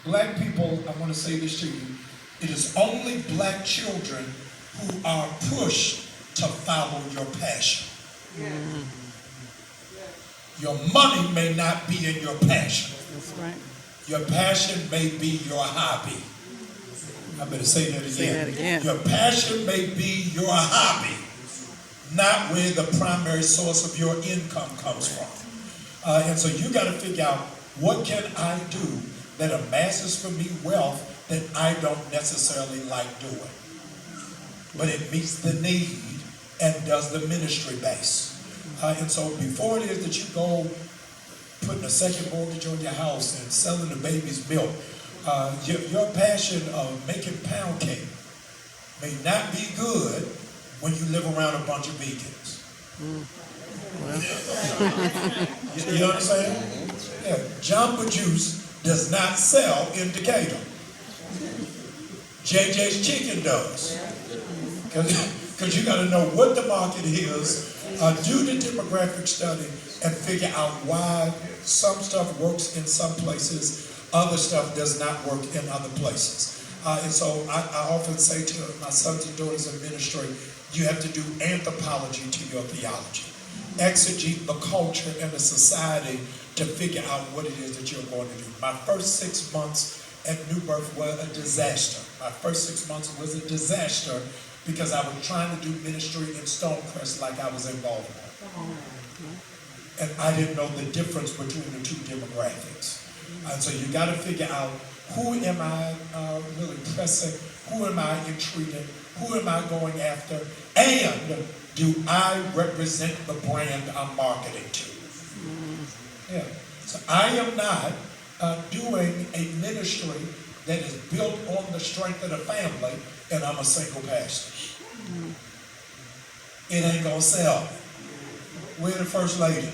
Black people, I want to say this to you, it is only black children who are pushed to follow your passion. Your money may not be in your passion. That's right. Your passion may be your hobby. I better say that again. Say that again. Your passion may be your hobby, not where the primary source of your income comes from. And so you got to figure out, what can I do that amasses for me wealth that I don't necessarily like doing, but it meets the need and does the ministry base. And so before it is that you go putting a second mortgage on your house and selling the baby's milk, your passion of making pound cake may not be good when you live around a bunch of vegans. You know what I'm saying? Yeah. Jamba Juice does not sell in Decatur. JJ's Chicken does. Because you got to know what the market is, do the demographic study, and figure out why some stuff works in some places, other stuff does not work in other places. And so I often say to my sons and daughters in ministry, you have to do anthropology to your theology. Exegete the culture and the society to figure out what it is that you're going to do. My first 6 months at New Birth were a disaster. My first 6 months was a disaster because I was trying to do ministry in Stonecrest like I was in Baltimore. And I didn't know the difference between the two demographics. And so you got to figure out, who am I really pressing? Who am I intriguing? Who am I going after? And do I represent the brand I'm marketing to? Yeah. So I am not doing a ministry that is built on the strength of the family, and I'm a single pastor. It ain't gonna sell. We're the first lady.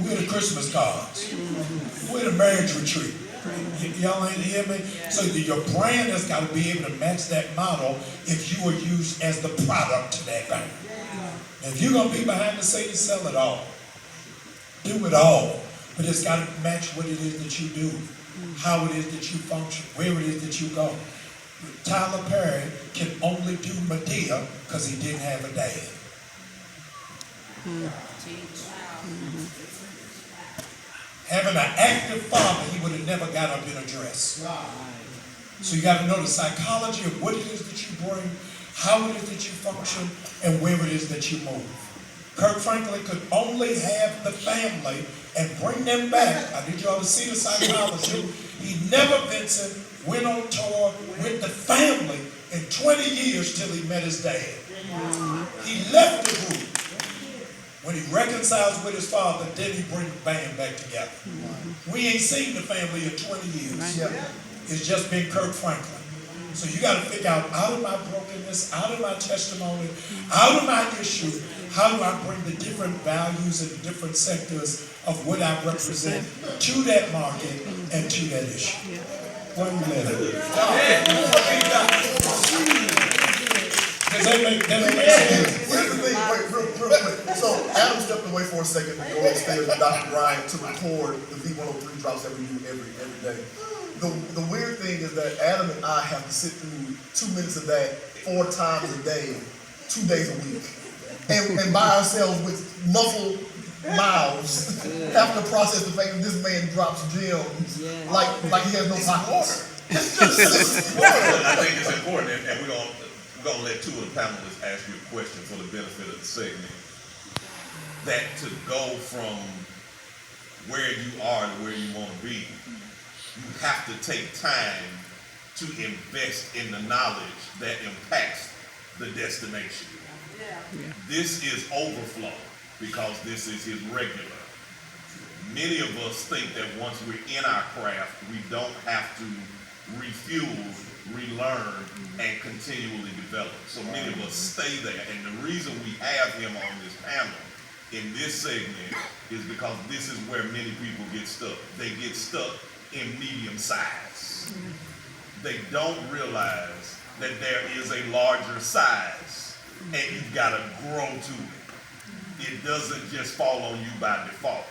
We're the Christmas cards. We're the marriage retreat. Y'all ain't hear me? So your brand has got to be able to match that model if you are used as the product to that bank. Now, if you're going to be behind the scenes, sell it all. Do it all. But it's got to match what it is that you do, how it is that you function, where it is that you go. Tyler Perry can only do Medea because he didn't have a dad. Having an active father, he would have never got up in a dress. So you got to know the psychology of what it is that you bring, how it is that you function, and where it is that you move. Kirk Franklin could only have the family and bring them back. I need you all to see the psychology. He never, Vincent, went on tour with the family in 20 years till he met his dad. He left the group. When he reconciles with his father, then he brings the band back together. We ain't seen the family in 20 years. It's just been Kirk Franklin. So you got to figure out of my brokenness, out of my testimony, out of my issue, how do I bring the different values and different sectors of what I represent to that market and to that issue. One minute. Does that make sense? Here's the thing, wait, real quick. So Adam stepped away for a second to go upstairs with Dr. Bryant to record the V103 drops every day. The weird thing is that Adam and I have to sit through 2 minutes of that 4 times a day, 2 days a week. And by ourselves with muffled mouths have to process the fact that this man drops gems like he has no pockets. I think it's important, and we're gonna let two of the panelists ask you a question for the benefit of the segment. That to go from where you are to where you want to be, you have to take time to invest in the knowledge that impacts the destination. This is overflow because this is his regular. Many of us think that once we're in our craft, we don't have to refuel, relearn, and continually develop. So many of us stay there. And the reason we have him on this panel in this segment is because this is where many people get stuck. They get stuck in medium size. They don't realize that there is a larger size and you've got to grow to it. It doesn't just fall on you by default.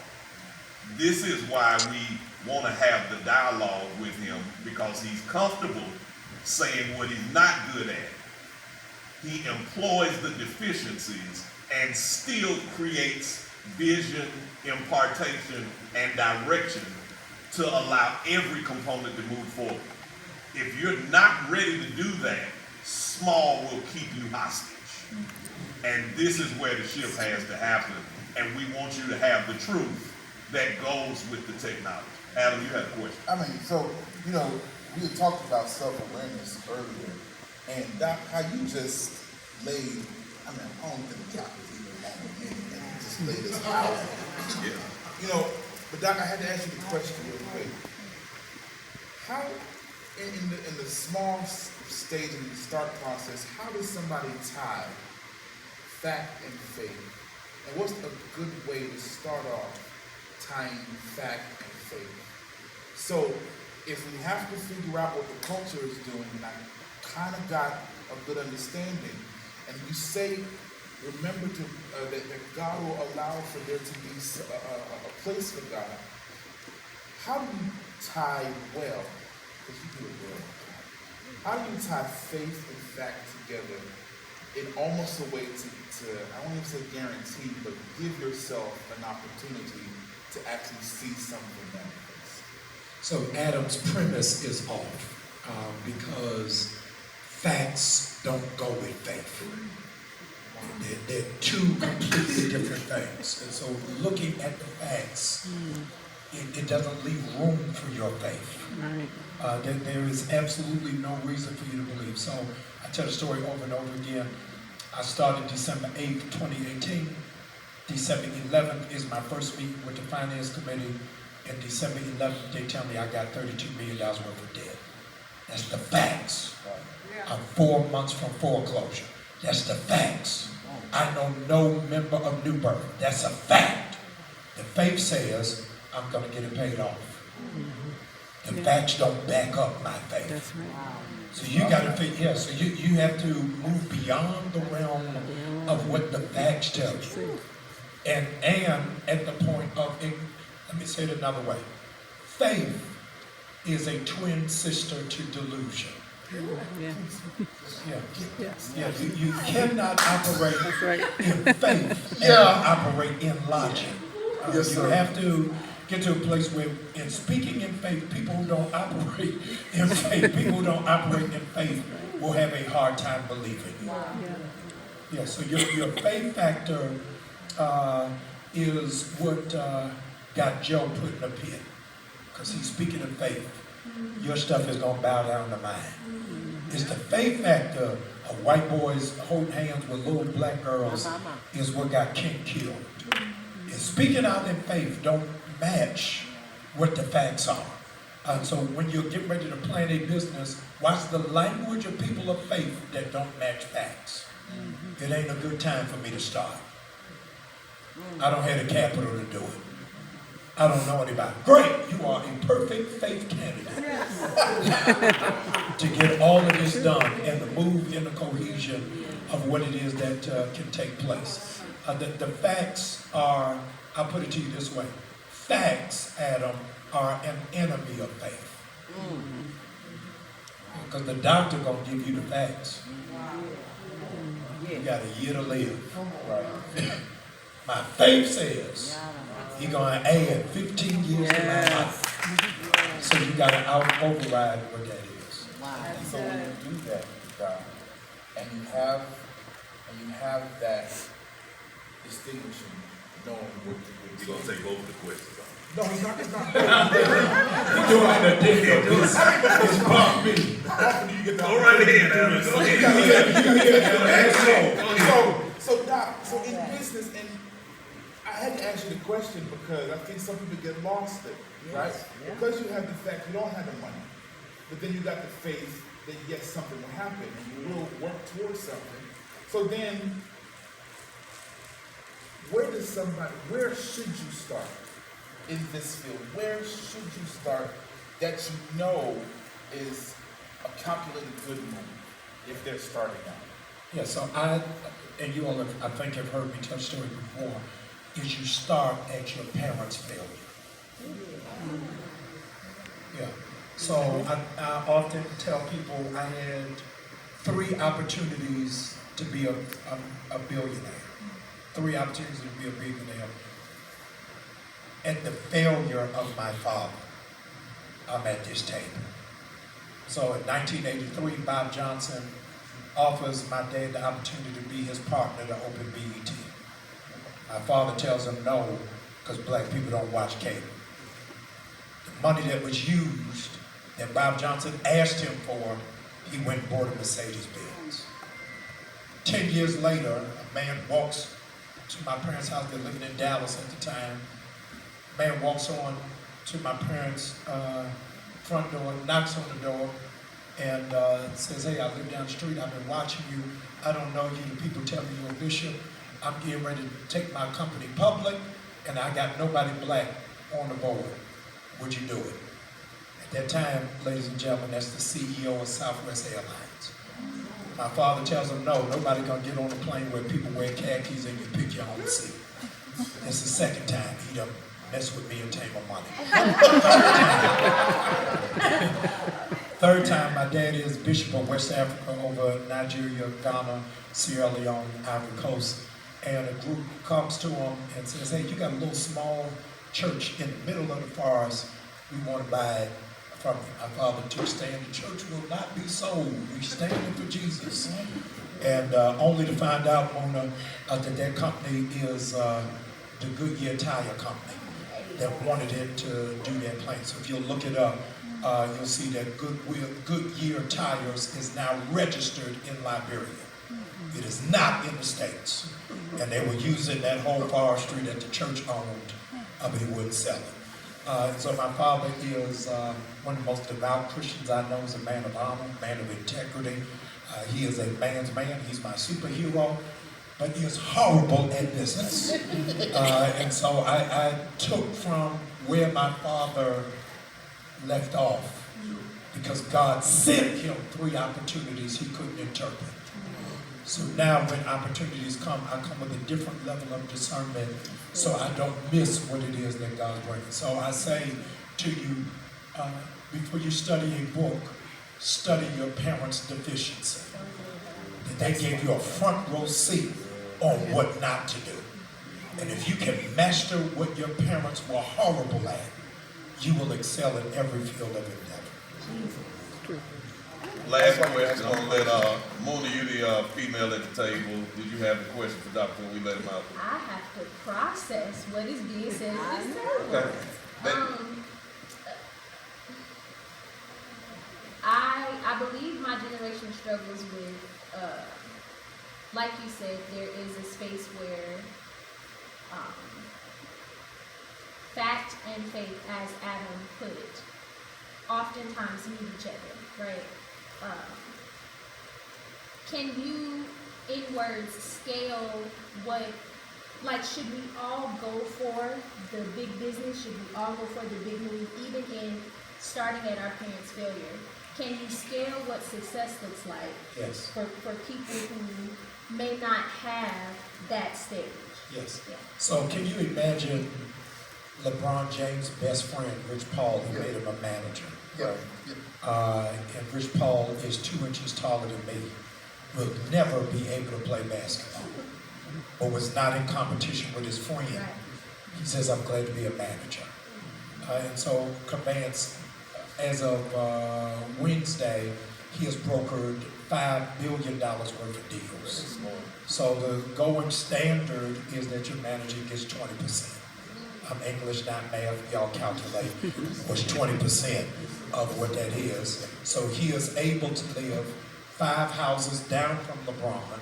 This is why we want to have the dialogue with him, because he's comfortable saying what he's not good at. He employs the deficiencies and still creates vision, impartation, and direction to allow every component to move forward. If you're not ready to do that, small will keep you hostage. And this is where the shift has to happen. And we want you to have the truth that goes with the technology. Adam, you had a question. I mean, so, you know, we had talked about self-awareness earlier, and Doc, how you just laid, I mean, I don't think Doc was even on the minute, and you just laid this out. Yeah. You know, but Doc, I had to ask you the question real quick. How, in the small stage of the start process, how does somebody tie fact and faith? And what's a good way to start off tying fact and faith? So, if we have to figure out what the culture is doing, and I kind of got a good understanding, and you say, remember to that God will allow for there to be a place for God. How do you tie well? Because you do it well. How do you tie faith and fact together in almost a way to I won't even say guarantee, but give yourself an opportunity to actually see something manifest? So Adam's premise is off because facts don't go with faith. They're two completely different things. And so looking at the facts, it doesn't leave room for your faith. Right. There is absolutely no reason for you to believe. So I tell the story over and over again. I started December 8th, 2018. December 11th is my first meeting with the Finance Committee. And December 11th, they tell me I got $32 million worth of debt. That's the facts. I'm 4 months from foreclosure. That's the facts. I know no member of New Birth. That's a fact. The faith says I'm going to get it paid off. The facts don't back up my faith. That's right. So you got to figure, so you have to move beyond the realm of what the facts tell you. And at the point of, let me say it another way. Faith is a twin sister to delusion. Yeah. Yeah. You cannot operate That's right. in faith and operate in logic. Yes, you sir. have to get to a place where, in speaking in faith, people who don't operate in faith, will have a hard time believing. Yeah. So your faith factor is what got Joe put in a pit, because he's speaking in faith. Your stuff is gonna bow down to mine. It's the faith factor of white boys holding hands with little black girls is what got King killed. And speaking out in faith don't match what the facts are. And so when you're getting ready to plan a business, watch the language of people of faith that don't match facts. It ain't a good time for me to start. I don't have the capital to do it. I don't know anybody. Great, you are a perfect faith candidate to get all of this done and to move in the cohesion of what it is that can take place. The facts are, I'll put it to you this way. Facts, Adam, are an enemy of faith. Because the doctor gonna give you the facts. You got a year to live. Right. My faith says you're gonna add 15 years to my life. So you gotta override what that is. And so when you do that, Doc, and you have that distinguishing, knowing what You're going to take both of the questions. No, it's not. You're doing an addendum. It's about me. Go right ahead, Adam. Go ahead. So Doc, so in business, and I had to ask you the question because I think some people get lost there, right? Because you have the fact you don't have the money, but then you got the faith that yes, something will happen and you will work towards something. So then, where should you start in this field? Where should you start that you know is a calculated good move if they're starting out? Yeah, so and you all have, I think have heard me tell the story before, is you start at your parents' failure. Yeah. So I often tell people I had 3 opportunities to be a billionaire. 3 opportunities to be a billionaire. At the failure of my father, I'm at this table. So in 1983, Bob Johnson offers my dad the opportunity to be his partner to open BET. My father tells him no, because black people don't watch cable. The money that was used, that Bob Johnson asked him for, he went and bought a Mercedes-Benz. 10 years later, a man walks to my parents' house. They're living in Dallas at the time. A man walks on to my parents' front door, knocks on the door, and says, hey, I live down the street. I've been watching you. I don't know you. The people tell me you're a bishop. I'm getting ready to take my company public, and I got nobody black on the board. Would you do it? At that time, ladies and gentlemen, that's the CEO of Southwest Airlines. My father tells him, no, nobody gonna get on a plane where people wear khakis and you pick your own seat. It's the second time he done messed with me and take my money. Third time, my daddy is Bishop of West Africa over Nigeria, Ghana, Sierra Leone, Ivory Coast. And a group comes to him and says, hey, you got a little small church in the middle of the forest. We want to buy it from you. My father took a stand. The church will not be sold. We standing for Jesus. And only to find out, Mona, that company is the Goodyear Tire Company that wanted it to do that plane. So if you'll look it up, you'll see that Goodyear Tires is now registered in Liberia. It is not in the States. And they were using that whole forestry that the church owned, but he wouldn't sell it. So my father is one of the most devout Christians I know. He's a man of honor, man of integrity. He is a man's man. He's my superhero, but he is horrible at business. And so I took from where my father left off, because God sent him 3 opportunities he couldn't interpret. So now when opportunities come, I come with a different level of discernment so I don't miss what it is that God's working. So I say to you, before you study a book, study your parents' deficiency. That they gave you a front row seat on what not to do. And if you can master what your parents were horrible at, you will excel in every field of endeavor. Last question, I'm gonna let Mona, you the female at the table. Did you have a question for Dr. when we let him out? I have to process what is being said at this table. Okay. I believe my generation struggles with, like you said, there is a space where fact and faith, as Adam put it, oftentimes meet each other, right? Can you, in words, scale what, like, should we all go for the big business? Should we all go for the big move, even in starting at our parents' failure? Can you scale what success looks like Yes. for people who may not have that stage? Yes. Yeah. So can you imagine LeBron James' best friend, Rich Paul, who made him a manager? Yeah. And Rich Paul is 2 inches taller than me, will never be able to play basketball, or was not in competition with his friend. Right. He says, I'm glad to be a manager. And so Commands, as of Wednesday, he has brokered $5 billion worth of deals. So the going standard is that your manager gets 20%. I'm English, not math, y'all calculate what's 20% of what that is. So he is able to live 5 houses down from LeBron,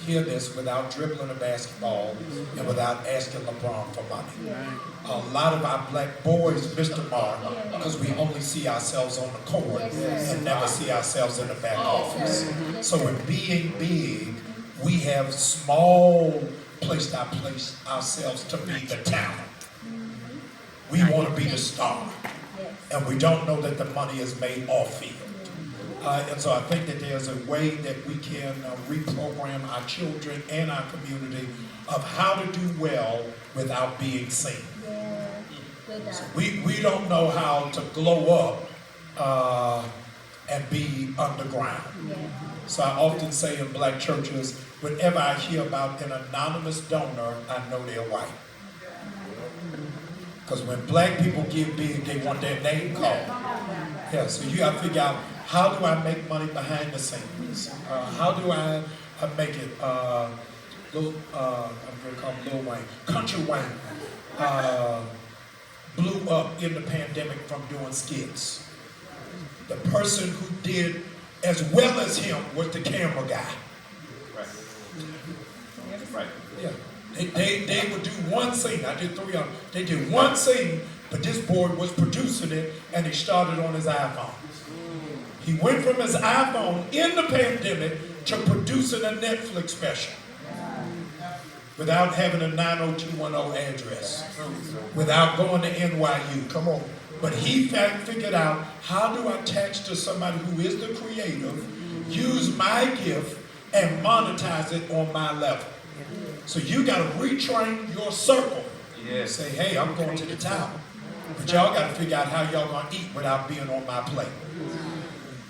hear this, without dribbling a basketball and without asking LeBron for money. A lot of our black boys, Mr. Mark, because we only see ourselves on the court and never see ourselves in the back office. So in being big, we have small placed ourselves to be the talent. We want to be the star. And we don't know that the money is made off field. And so I think that there's a way that we can reprogram our children and our community of how to do well without being seen. Yeah. Good So job. we don't know how to glow up and be underground. Yeah. So I often say in black churches, whenever I hear about an anonymous donor, I know they're white. Because when black people give big, they want their name called. Yeah, so you got to figure out, how do I make money behind the scenes? How do I make it? I'm going to call him Lil Wayne. Country Wayne blew up in the pandemic from doing skits. The person who did as well as him was the camera guy. Right. Yeah. They would do one scene. I did 3 of them. They did one scene, but this boy was producing it, and he started on his iPhone. He went from his iPhone in the pandemic to producing a Netflix special without having a 90210 address, without going to NYU. Come on. But he figured out, how do I attach to somebody who is the creative, use my gift, and monetize it on my level? So you got to retrain your circle. Yes. Say, hey, I'm going to the town. But y'all got to figure out how y'all going to eat without being on my plate.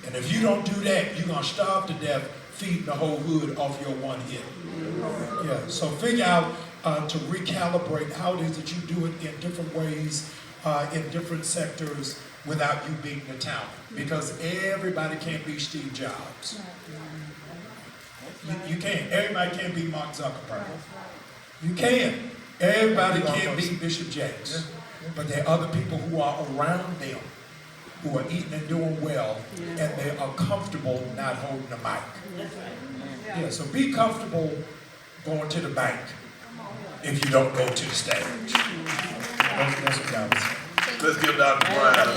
And if you don't do that, you're going to starve to death feeding the whole hood off your one hit. Yeah, so figure out to recalibrate how it is that you do it in different ways, in different sectors, without you being the talent. Because everybody can't be Steve Jobs. You can't. Everybody can't be Mark Zuckerberg. You can. Everybody can't be Bishop Jakes. But there are other people who are around them who are eating and doing well, and they are comfortable not holding the mic. Yeah, so be comfortable going to the bank if you don't go to the stage. That's what I was saying. Let's give Dr. Bryant a